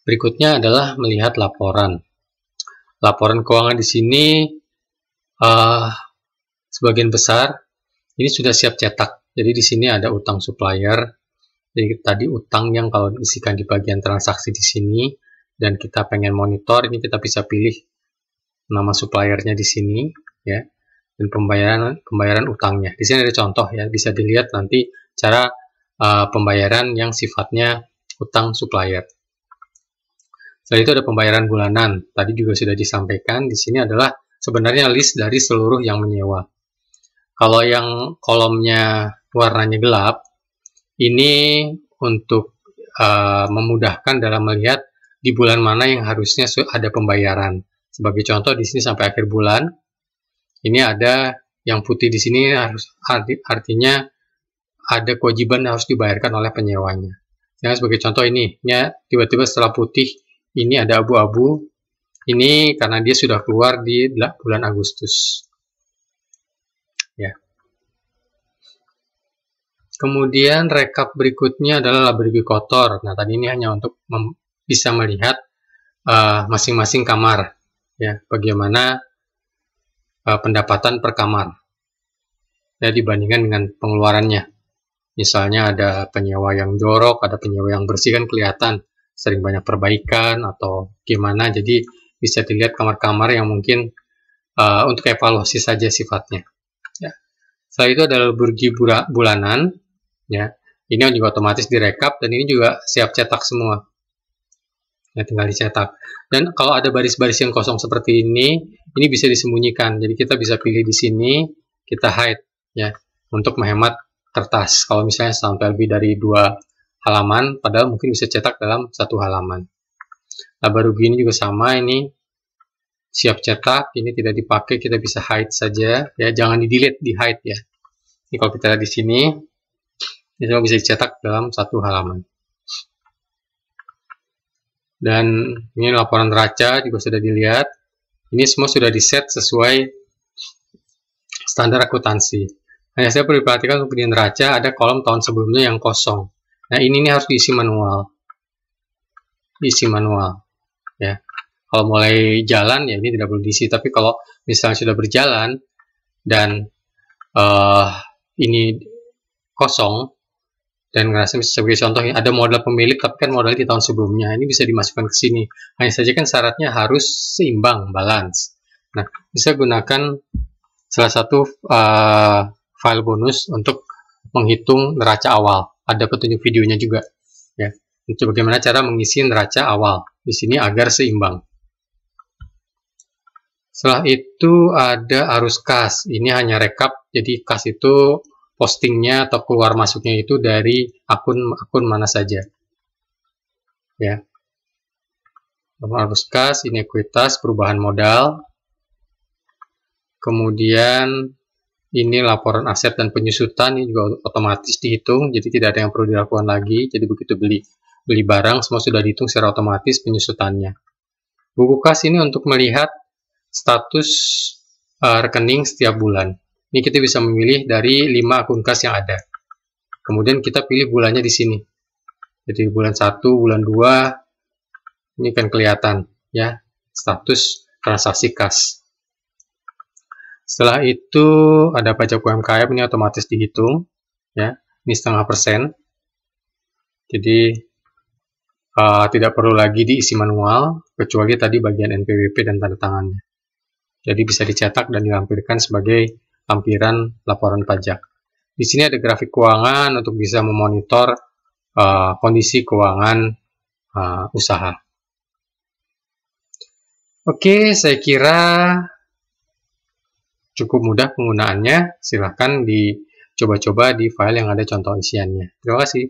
Berikutnya adalah melihat laporan. Laporan keuangan di sini sebagian besar ini sudah siap cetak. Jadi di sini ada utang supplier. Jadi tadi utang yang kalau diisikan di bagian transaksi di sini dan kita pengen monitor, ini kita bisa pilih nama suppliernya di sini ya. Dan pembayaran utangnya. Di sini ada contoh ya, bisa dilihat nanti cara pembayaran yang sifatnya utang supplier. Setelah itu ada pembayaran bulanan. Tadi juga sudah disampaikan. Di sini adalah sebenarnya list dari seluruh yang menyewa. Kalau yang kolomnya warnanya gelap, ini untuk memudahkan dalam melihat di bulan mana yang harusnya ada pembayaran. Sebagai contoh di sini sampai akhir bulan. Ini ada yang putih di sini artinya ada kewajiban yang harus dibayarkan oleh penyewanya. Yang sebagai contoh ini ya, tiba-tiba setelah putih ini ada abu-abu. Ini karena dia sudah keluar di bulan Agustus. Ya. Kemudian rekap berikutnya adalah laba rugi kotor. Nah, tadi ini hanya untuk bisa melihat masing-masing kamar. Ya, bagaimana pendapatan per kamar ya, dibandingkan dengan pengeluarannya. Misalnya ada penyewa yang jorok, ada penyewa yang bersih, kan kelihatan sering banyak perbaikan atau gimana. Jadi bisa dilihat kamar-kamar yang mungkin untuk evaluasi saja sifatnya. Ya. Setelah itu ada laba rugi bulanan. Ya, ini juga otomatis direkap dan ini juga siap cetak semua. Ya, tinggal dicetak. Dan kalau ada baris-baris yang kosong seperti ini bisa disembunyikan. Jadi kita bisa pilih di sini, kita hide ya, untuk menghemat kertas. Kalau misalnya sampai lebih dari 2 halaman, padahal mungkin bisa cetak dalam 1 halaman. Laba rugi ini juga sama, ini siap cetak, ini tidak dipakai, kita bisa hide saja ya, jangan di-delete, di-hide ya. Ini kalau kita lihat di sini, ini bisa dicetak dalam 1 halaman. Dan ini laporan neraca juga sudah dilihat. Ini semua sudah di-set sesuai standar akuntansi. Hanya saya perlu diperhatikan untuk di neraca ada kolom tahun sebelumnya yang kosong. Nah, ini harus diisi manual. Diisi manual. Ya. Kalau mulai jalan ya ini tidak perlu diisi. Tapi kalau misalnya sudah berjalan dan ini kosong, dan ngerasa sebagai contoh ada modal pemilik tapi kan modal di tahun sebelumnya, ini bisa dimasukkan ke sini. Hanya saja kan syaratnya harus seimbang, balance. Nah, bisa gunakan salah satu file bonus untuk menghitung neraca awal. Ada petunjuk videonya juga ya. Untuk bagaimana cara mengisi neraca awal di sini agar seimbang. Setelah itu ada arus kas. Ini hanya rekap. Jadi kas itu postingnya atau keluar masuknya itu dari akun mana saja ya. Arus kas, ini ekuitas, perubahan modal, kemudian ini laporan aset dan penyusutan, ini juga otomatis dihitung, jadi tidak ada yang perlu dilakukan lagi. Jadi begitu beli barang semua sudah dihitung secara otomatis penyusutannya. Buku kas ini untuk melihat status rekening setiap bulan. Ini kita bisa memilih dari 5 akun kas yang ada. Kemudian kita pilih bulannya di sini. Jadi bulan 1, bulan 2, ini kan kelihatan ya status transaksi kas. Setelah itu ada pajak UMKM, ini otomatis dihitung ya. Ini 0,5%. Jadi tidak perlu lagi diisi manual kecuali tadi bagian NPWP dan tanda tangannya. Jadi bisa dicetak dan dilampirkan sebagai lampiran laporan pajak. Di sini ada grafik keuangan untuk bisa memonitor kondisi keuangan usaha. Oke, saya kira cukup mudah penggunaannya. Silahkan dicoba-coba di file yang ada contoh isiannya. Terima kasih.